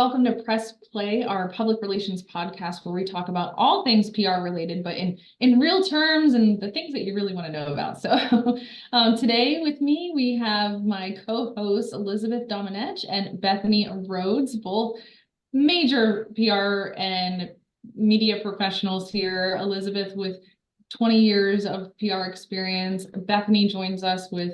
welcome to Press Play, our public relations podcast where we talk about all things PR related, but in real terms and the things that you really want to know about. So today with me, we have my co-hosts Elizabeth Domenech and Bethany Rhodes, both major PR and media professionals here. Elizabeth with 20 years of PR experience. Bethany joins us with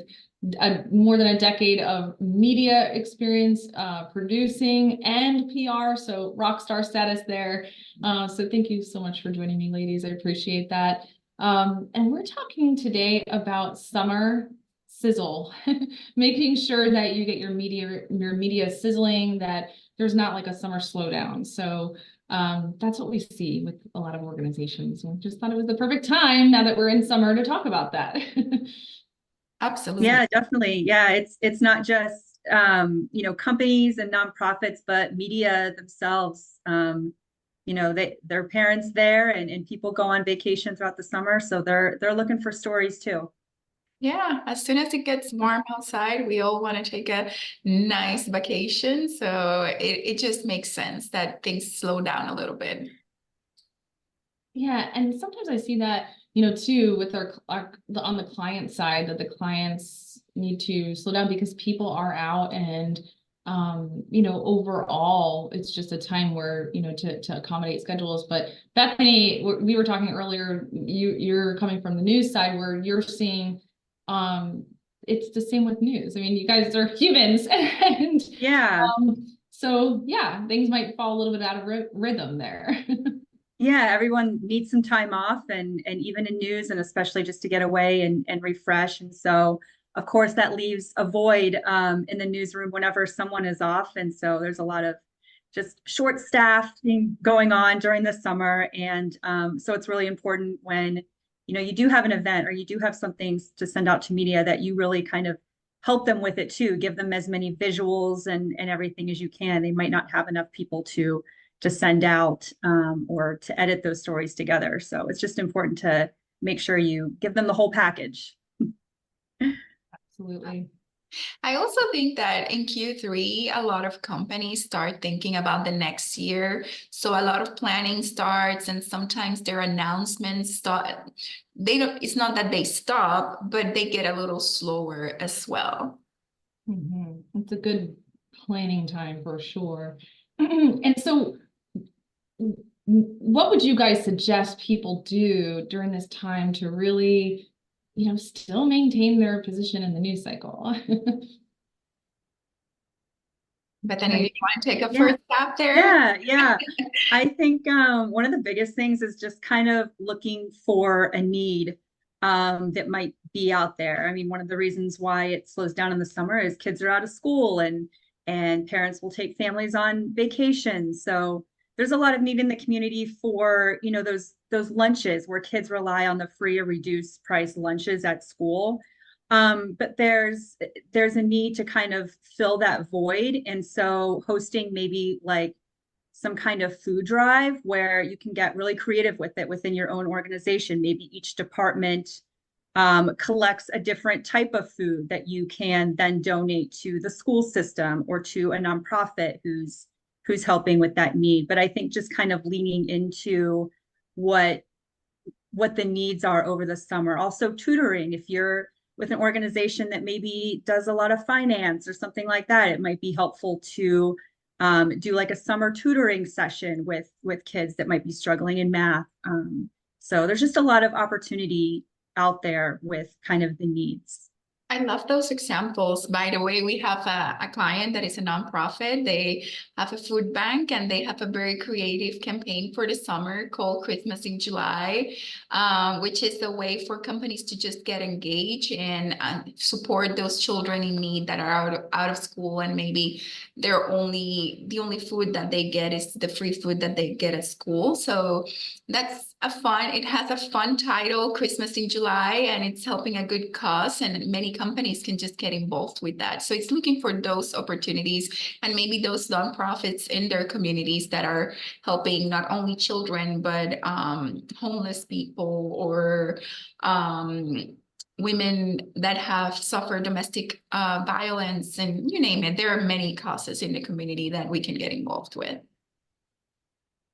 more than a decade of media experience, producing and PR, so rock star status there. So thank you so much for joining me, ladies. I appreciate that. And we're talking today about summer sizzle, making sure that you get your media sizzling, that there's not like a summer slowdown. So that's what we see with a lot of organizations. We just thought it was the perfect time now that we're in summer to talk about that. Absolutely. Yeah, definitely. Yeah, it's not just companies and nonprofits, but media themselves. Their parents there and people go on vacation throughout the summer, so they're looking for stories too. Yeah, as soon as it gets warm outside, we all want to take a nice vacation. So it just makes sense that things slow down a little bit. Yeah, and sometimes I see that, too, with on the client side, that the clients need to slow down because people are out and, overall, it's just a time where, to accommodate schedules. But Bethany, we were talking earlier, you're coming from the news side where you're seeing, it's the same with news. I mean, you guys are humans and Yeah. So yeah, things might fall a little bit out of rhythm there. Yeah, everyone needs some time off and even in news and especially just to get away and refresh. And so, of course, that leaves a void in the newsroom whenever someone is off. And so there's a lot of just short staffing going on during the summer. And so it's really important when, you do have an event or you do have something to send out to media that you really kind of help them with it too, give them as many visuals and everything as you can. They might not have enough people to send out or to edit those stories together. So it's just important to make sure you give them the whole package. Absolutely. I also think that in Q3, a lot of companies start thinking about the next year. So a lot of planning starts, and sometimes their announcements start. It's not that they stop, but they get a little slower as well. Mm-hmm. It's a good planning time for sure. And so what would you guys suggest people do during this time to really, still maintain their position in the news cycle? But then, do you want to take a first step there? Yeah. I think one of the biggest things is just kind of looking for a need that might be out there. I mean, one of the reasons why it slows down in the summer is kids are out of school and parents will take families on vacation. So there's a lot of need in the community for, those lunches where kids rely on the free or reduced price lunches at school. But there's a need to kind of fill that void. And so hosting maybe like some kind of food drive where you can get really creative with it within your own organization. Maybe each department collects a different type of food that you can then donate to the school system or to a nonprofit who's helping with that need. But I think just kind of leaning into what the needs are over the summer. Also tutoring, if you're with an organization that maybe does a lot of finance or something like that, it might be helpful to do like a summer tutoring session with kids that might be struggling in math. So there's just a lot of opportunity out there with kind of the needs. I love those examples. By the way, we have a client that is a nonprofit. They have a food bank and they have a very creative campaign for the summer called Christmas in July, which is a way for companies to just get engaged and support those children in need that are out of school, and maybe the only food that they get is the free food that they get at school. So it has a fun title, Christmas in July, and it's helping a good cause, and many companies can just get involved with that. So it's looking for those opportunities and maybe those nonprofits in their communities that are helping not only children, but homeless people or women that have suffered domestic violence, and you name it. There are many causes in the community that we can get involved with.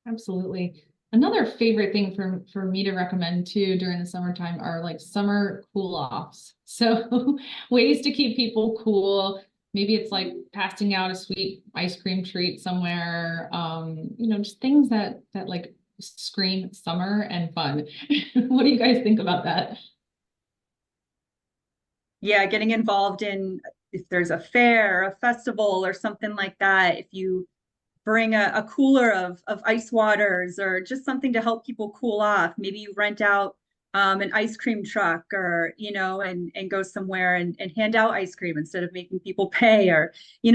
Absolutely. Another favorite thing for me to recommend too during the summertime are like summer cool offs. So ways to keep people cool. Maybe it's like passing out a sweet ice cream treat somewhere. Just things that like scream summer and fun. What do you guys think about that? Yeah, getting involved in, if there's a fair, a festival or something like that, if you bring a cooler of ice waters or just something to help people cool off. Maybe you rent out an ice cream truck, or, and go somewhere and hand out ice cream instead of making people pay, or,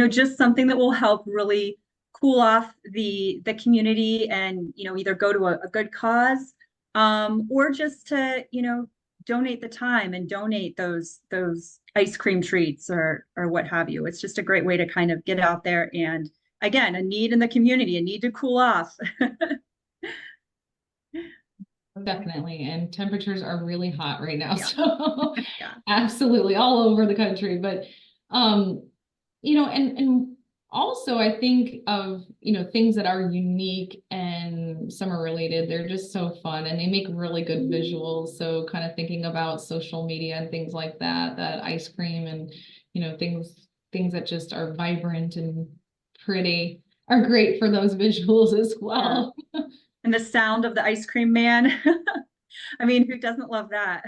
just something that will help really cool off the community, and, either go to a good cause, or just to, donate the time and donate those ice cream treats or what have you. It's just a great way to kind of get out there, and again, a need in the community, a need to cool off. Definitely. And temperatures are really hot right now. Yeah. So Yeah. absolutely all over the country. But and also I think of, things that are unique and summer related. They're just so fun and they make really good visuals. So kind of thinking about social media and things like that, that ice cream and, things that just are vibrant and pretty are great for those visuals as well. Yeah. And the sound of the ice cream man. I mean, who doesn't love that?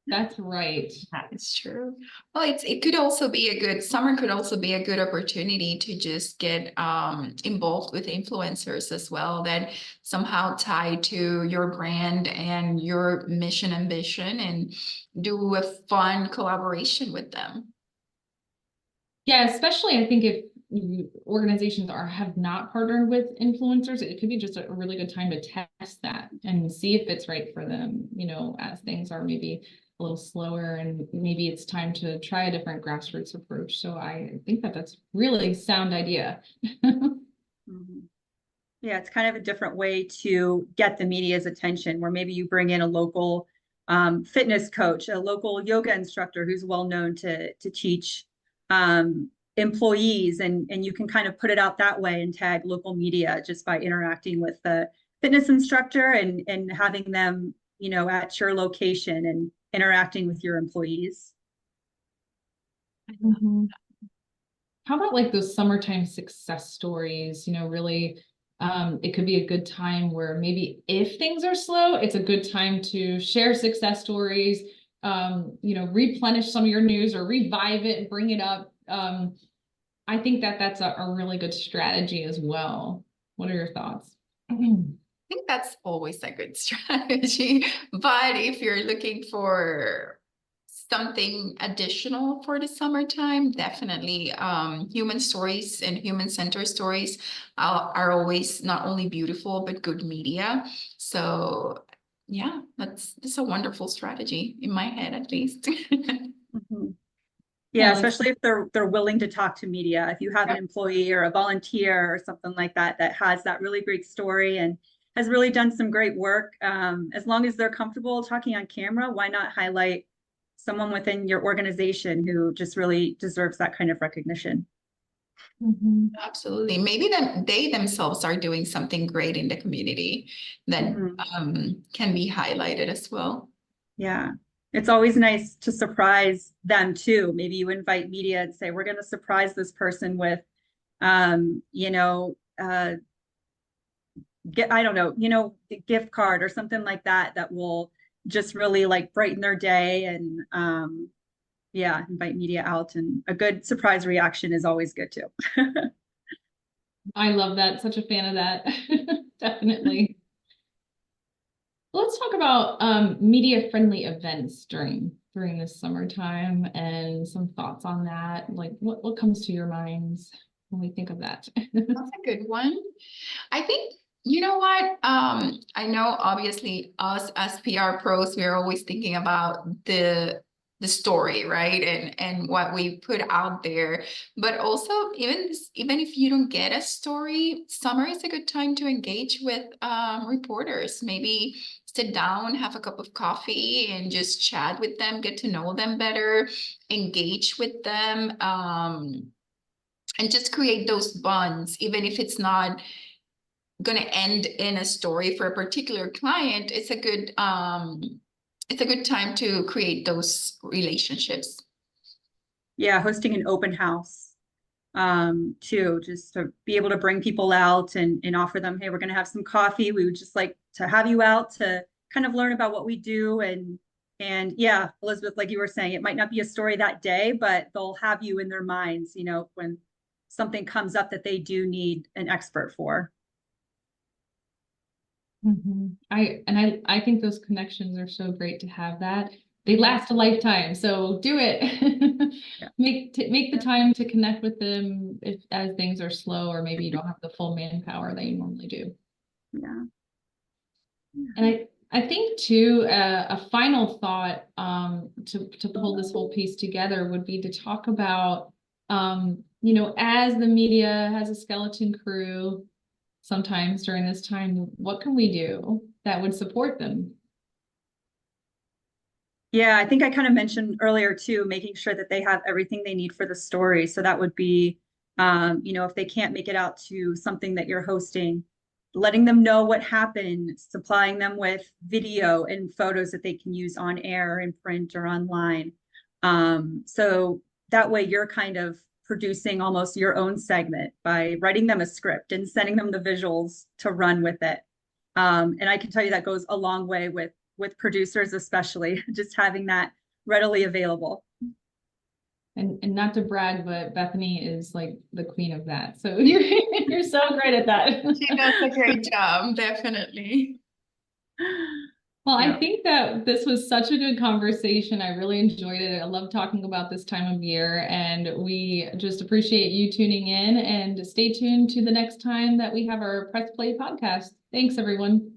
That's right. That is true. Well, it could also be summer could also be a good opportunity to just get involved with influencers as well, that somehow tie to your brand and your mission and vision, and do a fun collaboration with them. Yeah, especially I think if organizations have not partnered with influencers, it could be just a really good time to test that and see if it's right for them, as things are maybe a little slower and maybe it's time to try a different grassroots approach. So I think that's really sound idea. Mm-hmm. Yeah, it's kind of a different way to get the media's attention, where maybe you bring in a local fitness coach, a local yoga instructor who's well known to teach employees, and you can kind of put it out that way and tag local media just by interacting with the fitness instructor and having them, at your location and interacting with your employees. Mm-hmm. How about like those summertime success stories, really, it could be a good time where maybe if things are slow, it's a good time to share success stories, replenish some of your news or revive it and bring it up. I think that's a really good strategy as well. What are your thoughts? I think that's always a good strategy. But if you're looking for something additional for the summertime, definitely human stories and human-centered stories are always not only beautiful, but good media. So yeah, that's a wonderful strategy in my head, at least. Mm-hmm. Yeah, especially if they're willing to talk to media. If you have an employee or a volunteer or something like that that has that really great story and has really done some great work, as long as they're comfortable talking on camera, why not highlight someone within your organization who just really deserves that kind of recognition? Mm-hmm. Absolutely. Maybe they themselves are doing something great in the community that can be highlighted as well. Yeah. It's always nice to surprise them too. Maybe you invite media and say, we're going to surprise this person with, I don't know, a gift card or something like that, that will just really like brighten their day, and invite media out, and a good surprise reaction is always good too. I love that. Such a fan of that. Definitely. Let's talk about media-friendly events during the summertime and some thoughts on that. Like what comes to your minds when we think of that? That's a good one. I think, you know what? I know obviously us as PR pros, we're always thinking about the the story, right? And what we put out there. But also, even if you don't get a story, summer is a good time to engage with reporters. Maybe sit down, have a cup of coffee, and just chat with them, get to know them better, engage with them, and just create those bonds, even if it's not going to end in a story for a particular client. It's a good time to create those relationships. Yeah, hosting an open house too, just to be able to bring people out and offer them, hey, we're going to have some coffee. We would just like to have you out to kind of learn about what we do. And yeah, Elizabeth, like you were saying, it might not be a story that day, but they'll have you in their minds, you know, when something comes up that they do need an expert for. I think those connections are so great to have that. They last a lifetime, so do it. Yeah. Make the time to connect with them if as things are slow, or maybe you don't have the full manpower that you normally do. Yeah. And I think too, a final thought to pull this whole piece together would be to talk about, you know, as the media has a skeleton crew sometimes during this time, what can we do that would support them? Yeah, I think I kind of mentioned earlier too, making sure that they have everything they need for the story. So that would be, you know, if they can't make it out to something that you're hosting, letting them know what happened, supplying them with video and photos that they can use on air, in print, or online. So that way you're kind of producing almost your own segment by writing them a script and sending them the visuals to run with it. And I can tell you that goes a long way with producers, especially just having that readily available. And not to brag, but Bethany is like the queen of that. So you're so great at that. She does a great job, definitely. Well, Yeah. I think that this was such a good conversation. I really enjoyed it. I love talking about this time of year, and we just appreciate you tuning in, and stay tuned to the next time that we have our Press Play podcast. Thanks, everyone.